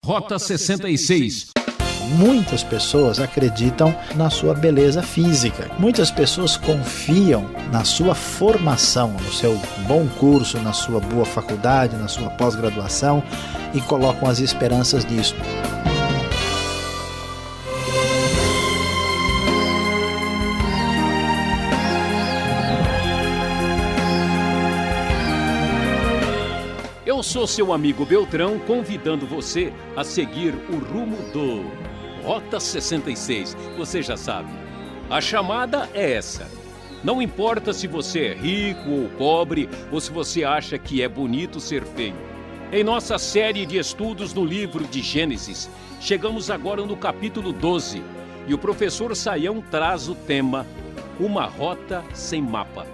Rota 66. Muitas pessoas acreditam na sua beleza física. Muitas pessoas confiam na sua formação, no seu bom curso, na sua boa faculdade, na sua pós-graduação e colocam as esperanças nisso. Eu sou seu amigo Beltrão, convidando você a seguir o rumo do Rota 66. Você já sabe, a chamada é essa. Não importa se você é rico ou pobre, ou se você acha que é bonito ser feio. Em nossa série de estudos no livro de Gênesis, chegamos agora no capítulo 12, e o professor Saião traz o tema Uma Rota Sem Mapa.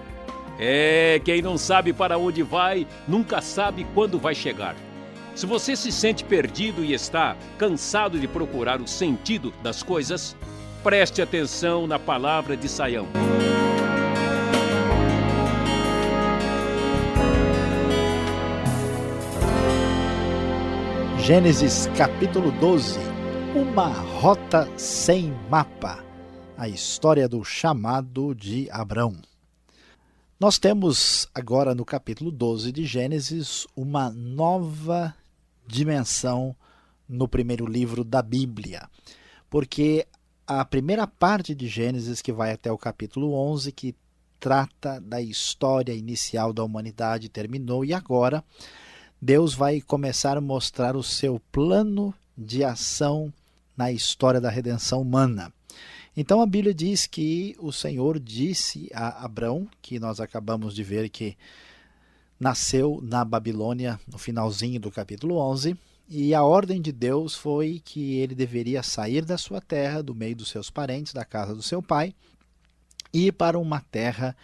Quem não sabe para onde vai, nunca sabe quando vai chegar. Se você se sente perdido e está cansado de procurar o sentido das coisas, preste atenção na palavra de Saião. Gênesis capítulo 12, Uma Rota Sem Mapa. A história do chamado de Abrão. Nós temos agora no capítulo 12 de Gênesis uma nova dimensão no primeiro livro da Bíblia, porque a primeira parte de Gênesis, que vai até o capítulo 11, que trata da história inicial da humanidade, terminou, e agora Deus vai começar a mostrar o seu plano de ação na história da redenção humana. Então a Bíblia diz que o Senhor disse a Abrão, que nós acabamos de ver que nasceu na Babilônia no finalzinho do capítulo 11, e a ordem de Deus foi que ele deveria sair da sua terra, do meio dos seus parentes, da casa do seu pai, e ir para uma terra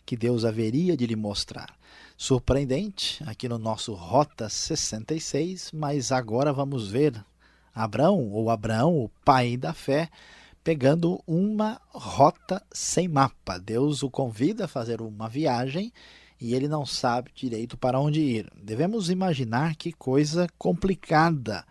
que Deus haveria de lhe mostrar. Surpreendente, aqui no nosso Rota 66, mas agora vamos ver Abrão, o pai da fé, pegando uma rota sem mapa. Deus o convida a fazer uma viagem e ele não sabe direito para onde ir. Devemos imaginar que coisa complicada.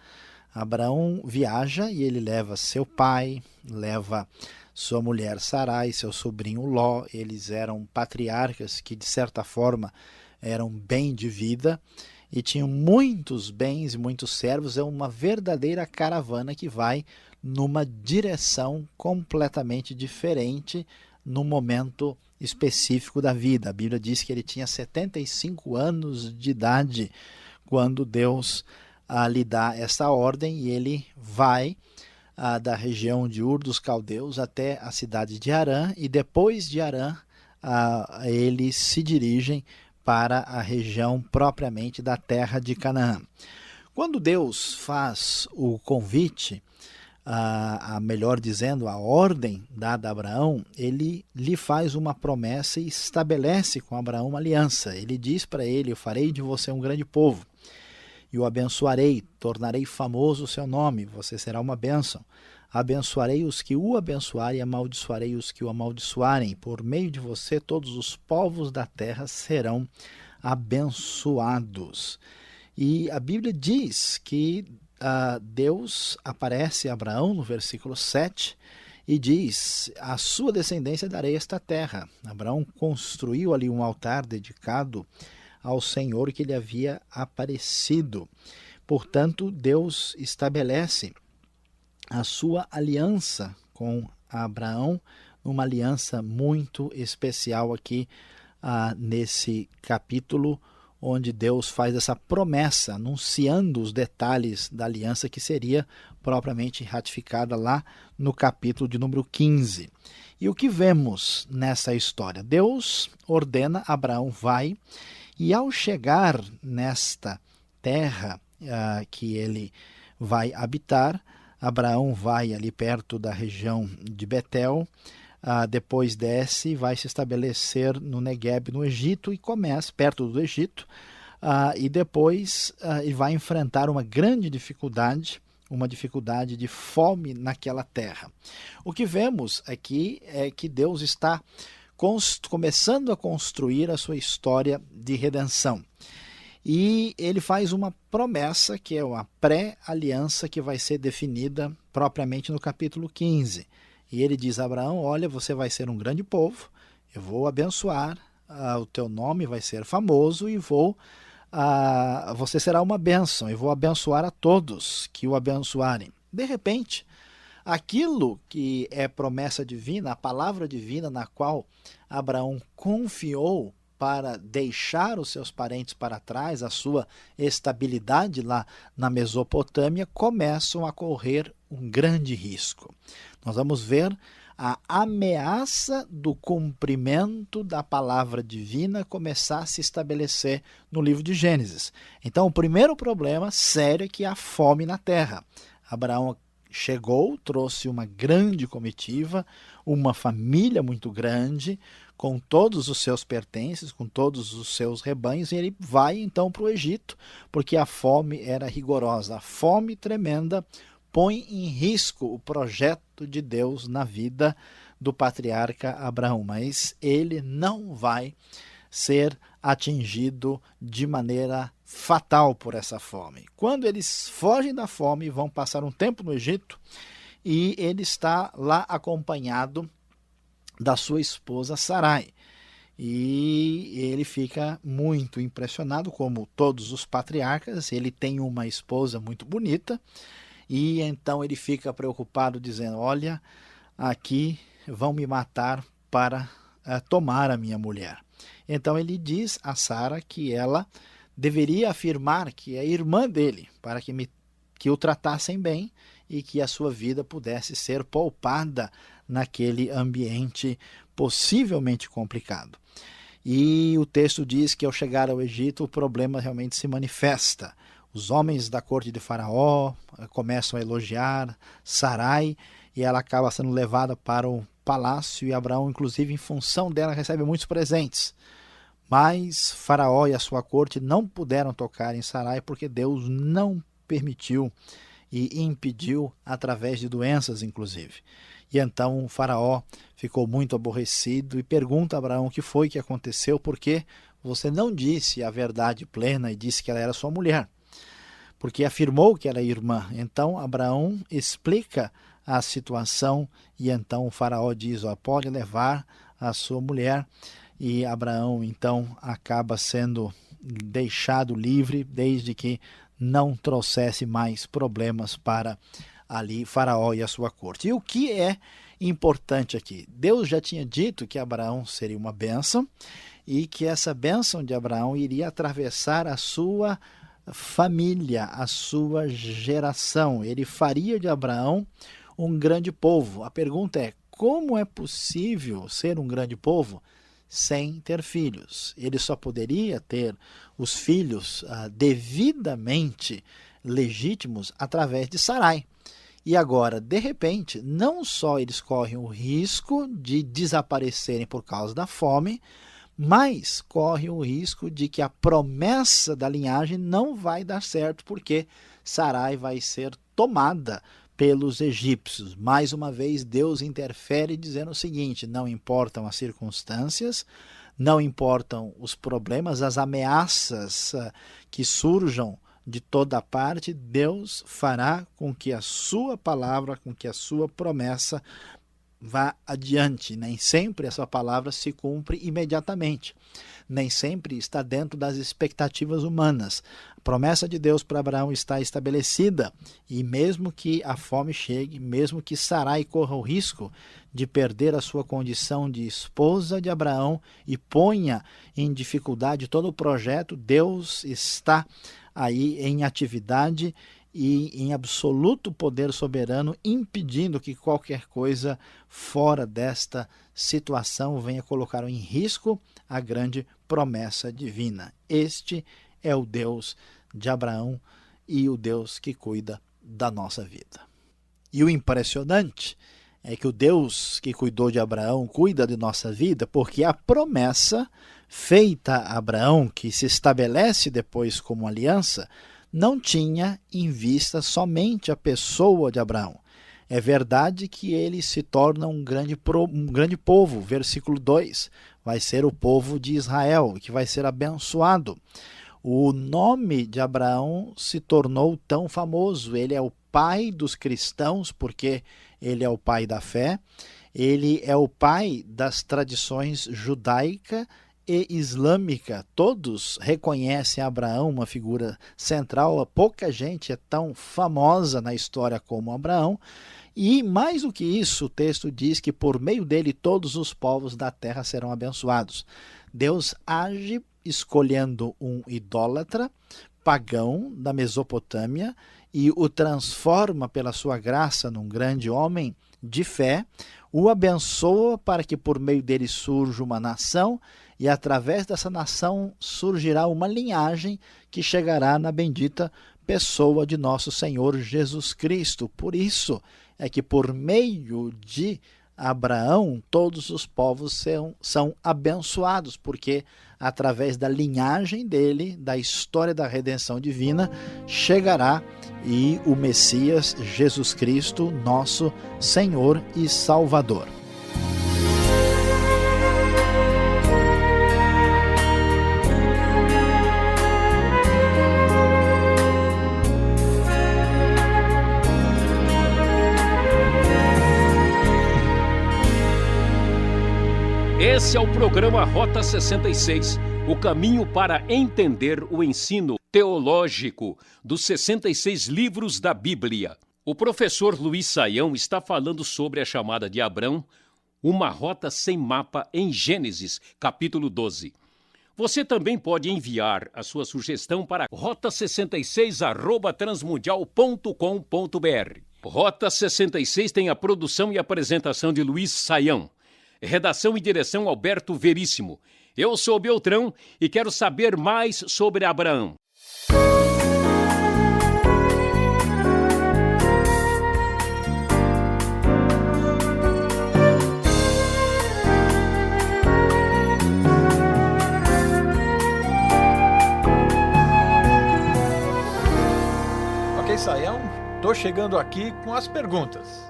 Abraão viaja e ele leva seu pai, leva sua mulher Sarai, seu sobrinho Ló. Eles eram patriarcas que, de certa forma, eram bem de vida e tinham muitos bens e muitos servos. É uma verdadeira caravana que vai numa direção completamente diferente no momento específico da vida. A Bíblia diz que ele tinha 75 anos de idade quando Deus lhe dá essa ordem, e ele vai da região de Ur dos Caldeus até a cidade de Harã, e depois de Harã eles se dirigem para a região propriamente da terra de Canaã. Quando Deus faz o convite, melhor dizendo, a ordem dada a Abraão, ele lhe faz uma promessa e estabelece com Abraão uma aliança. Ele diz para ele: eu farei de você um grande povo, e o abençoarei, tornarei famoso o seu nome, você será uma bênção. Abençoarei os que o abençoarem e amaldiçoarei os que o amaldiçoarem. Por meio de você, todos os povos da terra serão abençoados. E a Bíblia diz que Deus aparece a Abraão no versículo 7 e diz: a sua descendência darei esta terra. Abraão construiu ali um altar dedicado ao Senhor que lhe havia aparecido. Portanto, Deus estabelece a sua aliança com Abraão, uma aliança muito especial aqui nesse capítulo, onde Deus faz essa promessa, anunciando os detalhes da aliança que seria propriamente ratificada lá no capítulo de número 15. E o que vemos nessa história? Deus ordena, Abraão vai, e ao chegar nesta terra que ele vai habitar, Abraão vai ali perto da região de Betel, depois desce e vai se estabelecer no Negueb, no Egito, e começa perto do Egito, e depois ele vai enfrentar uma grande dificuldade, uma dificuldade de fome naquela terra. O que vemos aqui é que Deus está começando a construir a sua história de redenção. e ele faz uma promessa que é uma pré-aliança que vai ser definida propriamente no capítulo 15. E ele diz a Abraão, olha, você vai ser um grande povo, eu vou abençoar, o teu nome vai ser famoso e você será uma bênção, e vou abençoar a todos que o abençoarem. De repente, aquilo que é promessa divina, a palavra divina na qual Abraão confiou para deixar os seus parentes para trás, a sua estabilidade lá na Mesopotâmia, começam a correr um grande risco. Nós vamos ver a ameaça do cumprimento da palavra divina começar a se estabelecer no livro de Gênesis. Então, o primeiro problema sério é que há fome na terra. Abraão chegou, trouxe uma grande comitiva, uma família muito grande, com todos os seus pertences, com todos os seus rebanhos, e ele vai então para o Egito, porque a fome era rigorosa. A fome tremenda põe em risco o projeto de Deus na vida do patriarca Abraão, mas ele não vai ser atingido de maneira fatal por essa fome. Quando eles fogem da fome, vão passar um tempo no Egito, e ele está lá acompanhado da sua esposa Sarai. E ele fica muito impressionado, como todos os patriarcas. Ele tem uma esposa muito bonita, e então ele fica preocupado, dizendo, olha, aqui vão me matar para tomar a minha mulher. Então ele diz a Sara que ela deveria afirmar que é irmã dele, para que o tratassem bem e que a sua vida pudesse ser poupada naquele ambiente possivelmente complicado. E o texto diz que ao chegar ao Egito o problema realmente se manifesta. Os homens da corte de Faraó começam a elogiar Sarai, e ela acaba sendo levada para o palácio, e Abraão, inclusive, em função dela, recebe muitos presentes. Mas Faraó e a sua corte não puderam tocar em Sarai, porque Deus não permitiu e impediu, através de doenças, inclusive. E então o Faraó ficou muito aborrecido e pergunta a Abraão o que foi que aconteceu, porque você não disse a verdade plena e disse que ela era sua mulher, porque afirmou que era irmã. Então Abraão explica a situação, e então o Faraó diz, pode levar a sua mulher, e Abraão então acaba sendo deixado livre, desde que não trouxesse mais problemas para ali Faraó e a sua corte. E o que é importante aqui? Deus já tinha dito que Abraão seria uma bênção, e que essa bênção de Abraão iria atravessar a sua família, a sua geração. Ele faria de Abraão um grande povo. A pergunta é, como é possível ser um grande povo sem ter filhos? Ele só poderia ter os filhos devidamente legítimos através de Sarai. E agora, de repente, não só eles correm o risco de desaparecerem por causa da fome, mas correm o risco de que a promessa da linhagem não vai dar certo, porque Sarai vai ser tomada pelos egípcios. Mais uma vez, Deus interfere dizendo o seguinte, não importam as circunstâncias, não importam os problemas, as ameaças que surjam de toda parte, Deus fará com que a sua palavra, com que a sua promessa vá adiante. Nem sempre essa palavra se cumpre imediatamente, nem sempre está dentro das expectativas humanas. A promessa de Deus para Abraão está estabelecida, e mesmo que a fome chegue, mesmo que Sarai corra o risco de perder a sua condição de esposa de Abraão e ponha em dificuldade todo o projeto, Deus está aí em atividade e em absoluto poder soberano, impedindo que qualquer coisa fora desta situação venha colocar em risco a grande promessa divina. Este é o Deus de Abraão e o Deus que cuida da nossa vida. E o impressionante é que o Deus que cuidou de Abraão cuida de nossa vida, porque a promessa feita a Abraão, que se estabelece depois como aliança, não tinha em vista somente a pessoa de Abraão. É verdade que ele se torna um grande povo, versículo 2, vai ser o povo de Israel, que vai ser abençoado. o nome de Abraão se tornou tão famoso. Ele é o pai dos cristãos, porque ele é o pai da fé, ele é o pai das tradições judaica e islâmica. Todos reconhecem Abraão uma figura central. Pouca gente é tão famosa na história como Abraão. E mais do que isso, o texto diz que por meio dele todos os povos da terra serão abençoados. Deus age escolhendo um idólatra pagão da Mesopotâmia e o transforma pela sua graça num grande homem de fé, o abençoa para que por meio dele surja uma nação e através dessa nação surgirá uma linhagem que chegará na bendita pessoa de nosso Senhor Jesus Cristo. Por isso é que por meio de Abraão todos os povos são abençoados, porque através da linhagem dele, da história da redenção divina, chegará e o Messias Jesus Cristo, nosso Senhor e Salvador. Esse é o programa Rota 66, o caminho para entender o ensino teológico dos 66 livros da Bíblia. O professor Luiz Saião está falando sobre a chamada de Abrão, uma rota sem mapa em Gênesis, capítulo 12. Você também pode enviar a sua sugestão para rota66@transmundial.com.br. Rota 66 tem a produção e apresentação de Luiz Saião. Redação e direção Alberto Veríssimo. Eu sou Beltrão e quero saber mais sobre Abraão. Ok, Saião, tô chegando aqui com as perguntas.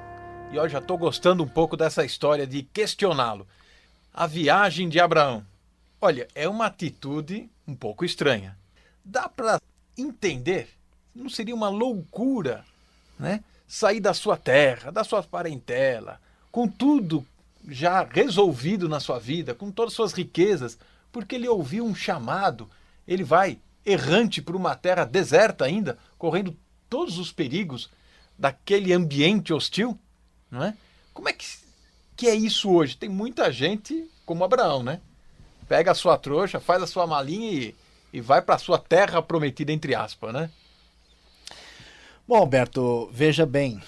E eu já estou gostando um pouco dessa história de questioná-lo. A viagem de Abraão. Olha, é uma atitude um pouco estranha. Dá para entender? Não seria uma loucura, né? Sair da sua terra, da sua parentela, com tudo já resolvido na sua vida, com todas as suas riquezas, porque ele ouviu um chamado, ele vai errante por uma terra deserta ainda, correndo todos os perigos daquele ambiente hostil? Não é? Como é que é isso hoje? Tem muita gente como Abraão, né? Pega a sua trouxa, faz a sua malinha e vai para a sua terra prometida, entre aspas, né? Bom, Alberto, veja bem,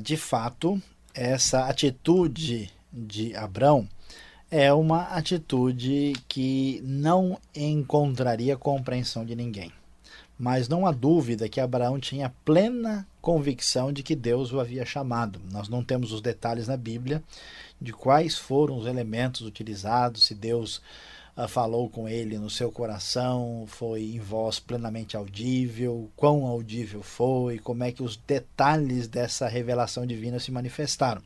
de fato, essa atitude de Abrão é uma atitude que não encontraria compreensão de ninguém. Mas não há dúvida que Abraão tinha plena convicção de que Deus o havia chamado. Nós não temos os detalhes na Bíblia de quais foram os elementos utilizados, se Deus falou com ele no seu coração, foi em voz plenamente audível, quão audível foi, como é que os detalhes dessa revelação divina se manifestaram.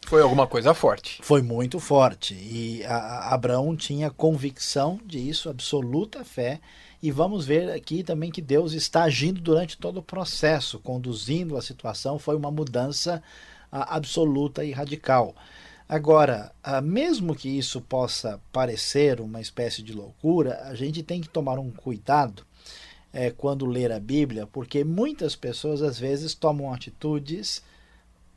Foi alguma coisa forte. Foi muito forte. E Abraão tinha convicção disso, absoluta fé. E vamos ver aqui também que Deus está agindo durante todo o processo, conduzindo a situação. Foi uma mudança absoluta e radical. Agora, mesmo que isso possa parecer uma espécie de loucura, a gente tem que tomar um cuidado quando ler a Bíblia, porque muitas pessoas às vezes tomam atitudes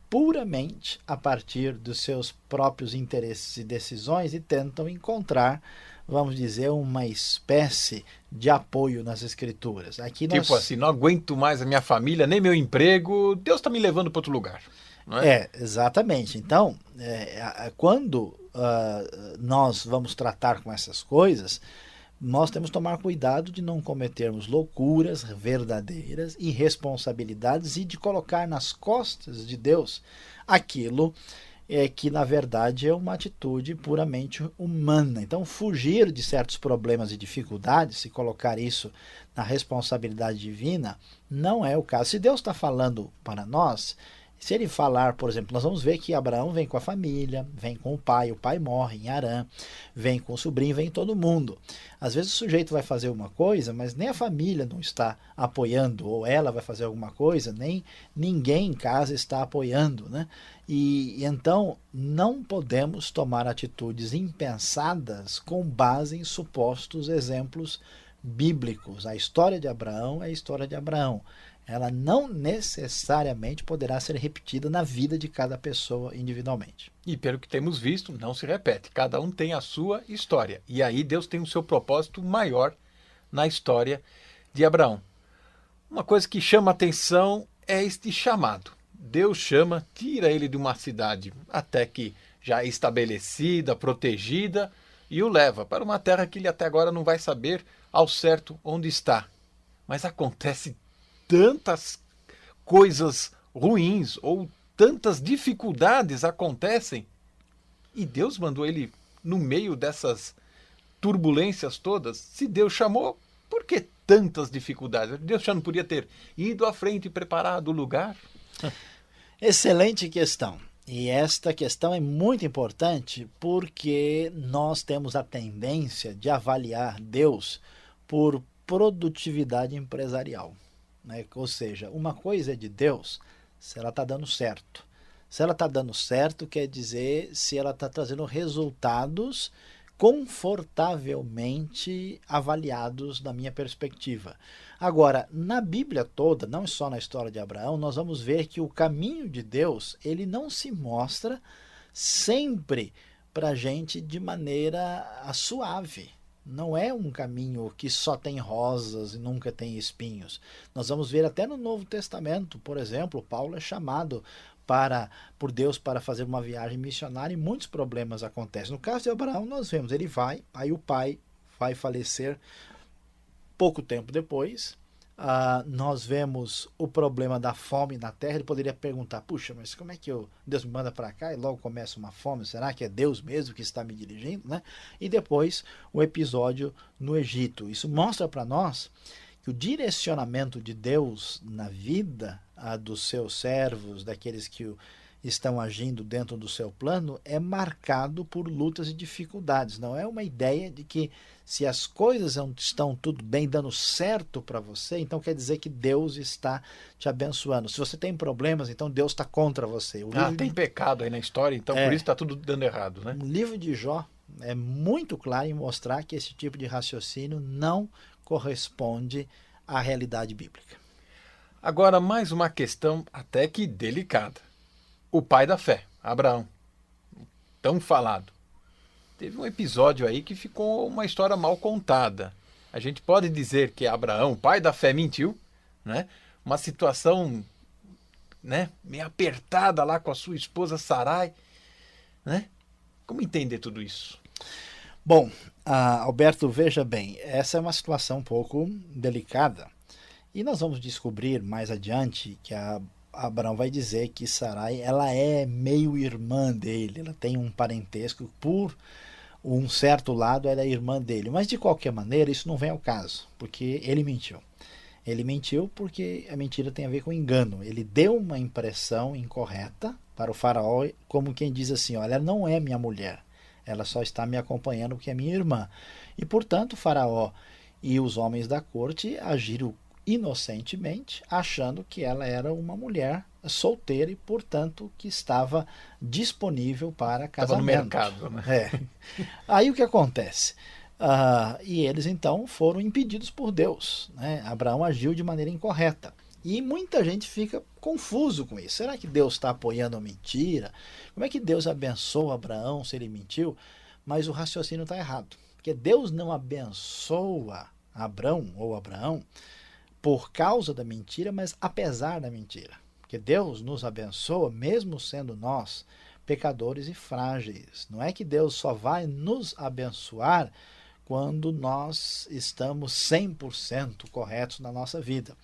puramente a partir dos seus próprios interesses e decisões e tentam encontrar, vamos dizer, uma espécie de apoio nas Escrituras. Aqui tipo assim, não aguento mais a minha família, nem meu emprego, Deus está me levando para outro lugar. Não é? Exatamente. Então, quando nós vamos tratar com essas coisas, nós temos que tomar cuidado de não cometermos loucuras verdadeiras, irresponsabilidades e de colocar nas costas de Deus aquilo que na verdade é uma atitude puramente humana. Então fugir de certos problemas e dificuldades e colocar isso na responsabilidade divina não é o caso. Se Deus está falando para nós, Se ele falar, por exemplo, nós vamos ver que Abraão vem com a família, vem com o pai morre em Harã, vem com o sobrinho, vem todo mundo. Às vezes o sujeito vai fazer uma coisa, mas nem a família não está apoiando, ou ela vai fazer alguma coisa, nem ninguém em casa está apoiando, né? E então não podemos tomar atitudes impensadas com base em supostos exemplos bíblicos. A história de Abraão é a história de Abraão. Ela não necessariamente poderá ser repetida na vida de cada pessoa individualmente. E pelo que temos visto, não se repete. Cada um tem a sua história. E aí Deus tem o seu propósito maior na história de Abraão. Uma coisa que chama atenção é este chamado. Deus chama, tira ele de uma cidade até que já é estabelecida, protegida, e o leva para uma terra que ele até agora não vai saber ao certo onde está. Mas acontece tantas coisas ruins ou tantas dificuldades acontecem e Deus mandou ele no meio dessas turbulências todas. Se Deus chamou, por que tantas dificuldades? Deus já não podia ter ido à frente e preparado o lugar? Excelente questão. E esta questão é muito importante porque nós temos a tendência de avaliar Deus por produtividade empresarial. Né? Ou seja, uma coisa é de Deus se ela está dando certo. Se ela está dando certo, quer dizer se ela está trazendo resultados confortavelmente avaliados da minha perspectiva. Agora, na Bíblia toda, não só na história de Abraão, nós vamos ver que o caminho de Deus, ele não se mostra sempre para a gente de maneira suave. Não é um caminho que só tem rosas e nunca tem espinhos. Nós vamos ver até no Novo Testamento, por exemplo, Paulo é chamado por Deus para fazer uma viagem missionária e muitos problemas acontecem. No caso de Abraão, nós vemos, ele vai, aí o pai vai falecer pouco tempo depois. Nós vemos o problema da fome na terra. Ele poderia perguntar, puxa, mas como é que Deus me manda para cá e logo começa uma fome? Será que é Deus mesmo que está me dirigindo? Né? E depois o episódio no Egito. Isso mostra para nós que o direcionamento de Deus na vida dos seus servos, daqueles que estão agindo dentro do seu plano, é marcado por lutas e dificuldades. Não é uma ideia de que se as coisas estão tudo bem, dando certo para você, então quer dizer que Deus está te abençoando. Se você tem problemas, então Deus está contra você. Tem pecado aí na história, então por isso está tudo dando errado, né? O livro de Jó é muito claro em mostrar que esse tipo de raciocínio não corresponde à realidade bíblica. Agora, mais uma questão até que delicada. O pai da fé, Abraão, tão falado. Teve um episódio aí que ficou uma história mal contada. A gente pode dizer que Abraão, pai da fé, mentiu, né? Uma situação, né, meio apertada lá com a sua esposa Sarai, né? Como entender tudo isso? Bom, Alberto, veja bem, essa é uma situação um pouco delicada. E nós vamos descobrir mais adiante que Abraão vai dizer que Sarai, ela é meio irmã dele, ela tem um parentesco por um certo lado, ela é irmã dele. Mas de qualquer maneira, isso não vem ao caso, porque ele mentiu. Ele mentiu porque a mentira tem a ver com engano. Ele deu uma impressão incorreta para o faraó, como quem diz assim, olha, ela não é minha mulher, ela só está me acompanhando porque é minha irmã. E portanto o faraó e os homens da corte agiram inocentemente, achando que ela era uma mulher solteira e, portanto, que estava disponível para casamento. Estava no mercado, né? Aí o que acontece? E eles, então, foram impedidos por Deus. Né? Abraão agiu de maneira incorreta. E muita gente fica confuso com isso. Será que Deus está apoiando a mentira? Como é que Deus abençoa Abraão se ele mentiu? Mas o raciocínio está errado. Porque Deus não abençoa Abraão por causa da mentira, mas apesar da mentira. Porque Deus nos abençoa mesmo sendo nós pecadores e frágeis. Não é que Deus só vai nos abençoar quando nós estamos 100% corretos na nossa vida.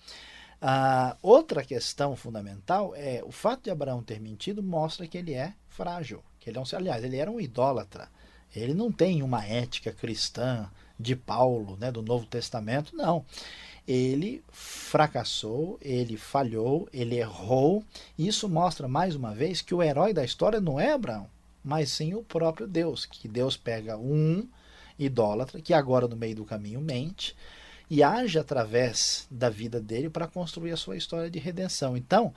Outra questão fundamental é o fato de Abraão ter mentido mostra que ele é frágil. Que ele era um idólatra. Ele não tem uma ética cristã de Paulo, né, do Novo Testamento, não. ele fracassou, ele falhou, ele errou. E isso mostra mais uma vez que o herói da história não é Abraão, mas sim o próprio Deus, que Deus pega um idólatra, que agora no meio do caminho mente, e age através da vida dele para construir a sua história de redenção. Então,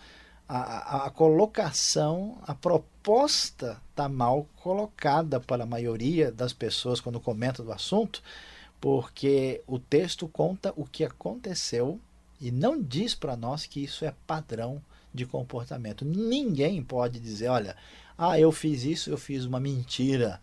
a colocação, a proposta está mal colocada para a maioria das pessoas quando comenta do assunto, porque o texto conta o que aconteceu e não diz para nós que isso é padrão de comportamento. Ninguém pode dizer, olha, eu fiz isso, eu fiz uma mentira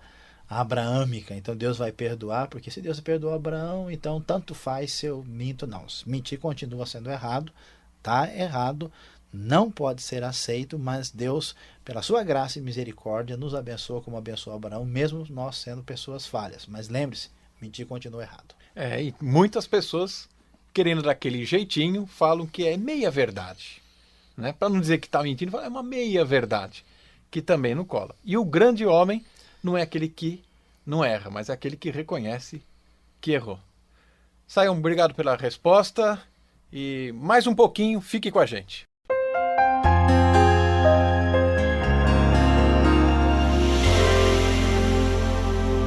abraâmica, então Deus vai perdoar, porque se Deus perdoou Abraão, então tanto faz se eu minto. Não, mentir continua sendo errado, está errado, não pode ser aceito, mas Deus, pela sua graça e misericórdia, nos abençoa como abençoou Abraão, mesmo nós sendo pessoas falhas. Mas lembre-se, mentir continua errado. E muitas pessoas, querendo daquele jeitinho, falam que é meia verdade. Né? Para não dizer que está mentindo, é uma meia verdade, que também não cola. E o grande homem não é aquele que não erra, mas é aquele que reconhece que errou. Saiam, obrigado pela resposta e mais um pouquinho, fique com a gente.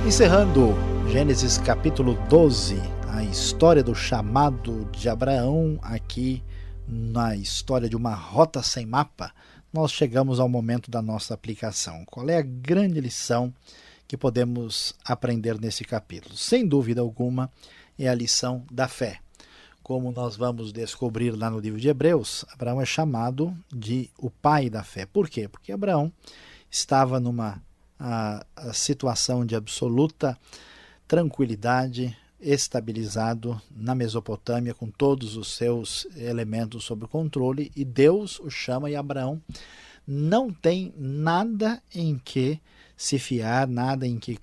Encerrando Gênesis capítulo 12, a história do chamado de Abraão, aqui na história de uma rota sem mapa, nós chegamos ao momento da nossa aplicação. Qual é a grande lição que podemos aprender nesse capítulo? Sem dúvida alguma, é a lição da fé. Como nós vamos descobrir lá no livro de Hebreus, Abraão é chamado de o pai da fé. Por quê? Porque Abraão estava numa situação de absoluta tranquilidade, estabilizado na Mesopotâmia, com todos os seus elementos sob controle, e Deus o chama, e Abraão não tem nada em que se fiar, nada em que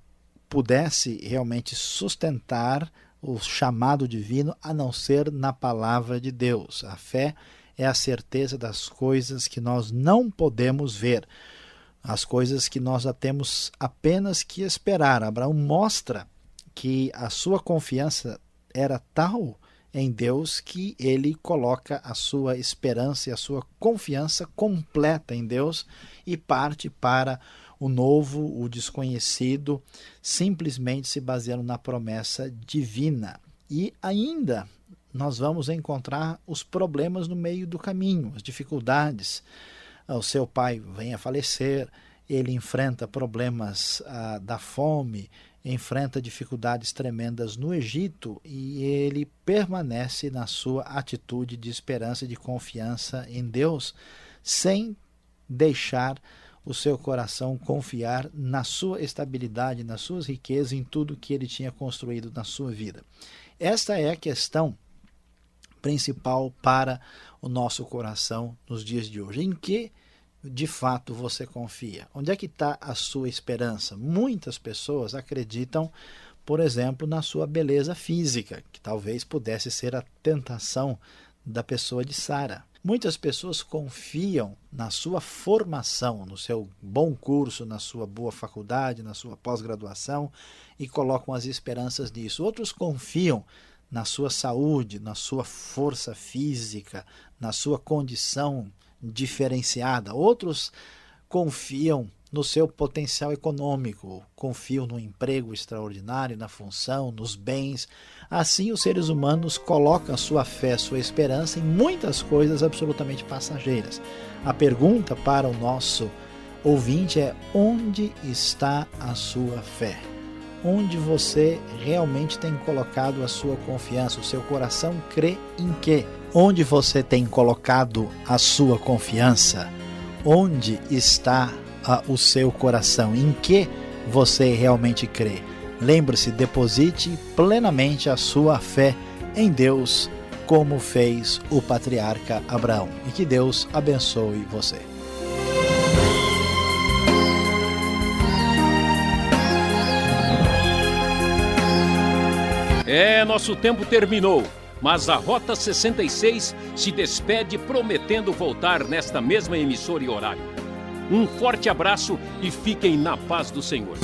pudesse realmente sustentar o chamado divino, a não ser na palavra de Deus. A fé é a certeza das coisas que nós não podemos ver, as coisas que nós já temos apenas que esperar. Abraão mostra que a sua confiança era tal em Deus que ele coloca a sua esperança e a sua confiança completa em Deus e parte para o novo, o desconhecido, simplesmente se baseando na promessa divina. E ainda nós vamos encontrar os problemas no meio do caminho, as dificuldades. O seu pai vem a falecer, ele enfrenta problemas da fome, enfrenta dificuldades tremendas no Egito, e ele permanece na sua atitude de esperança e de confiança em Deus, sem deixar o seu coração confiar na sua estabilidade, nas suas riquezas, em tudo que ele tinha construído na sua vida. Esta é a questão principal para o nosso coração nos dias de hoje. Em que de fato você confia? Onde é que está a sua esperança? Muitas pessoas acreditam, por exemplo, na sua beleza física, que talvez pudesse ser a tentação da pessoa de Sara. Muitas pessoas confiam na sua formação, no seu bom curso, na sua boa faculdade, na sua pós-graduação, e colocam as esperanças nisso. Outros confiam na sua saúde, na sua força física, na sua condição diferenciada. Outros confiam no seu potencial econômico, confiam no emprego extraordinário, na função, nos bens. Assim, os seres humanos colocam a sua fé, a sua esperança em muitas coisas absolutamente passageiras. A pergunta para o nosso ouvinte é: onde está a sua fé? Onde você realmente tem colocado a sua confiança? O seu coração crê em quê? Onde você tem colocado a sua confiança? Onde está o seu coração? Em que você realmente crê? Lembre-se, deposite plenamente a sua fé em Deus, como fez o patriarca Abraão. E que Deus abençoe você. Nosso tempo terminou, mas a Rota 66 se despede prometendo voltar nesta mesma emissora e horário. Um forte abraço e fiquem na paz do Senhor.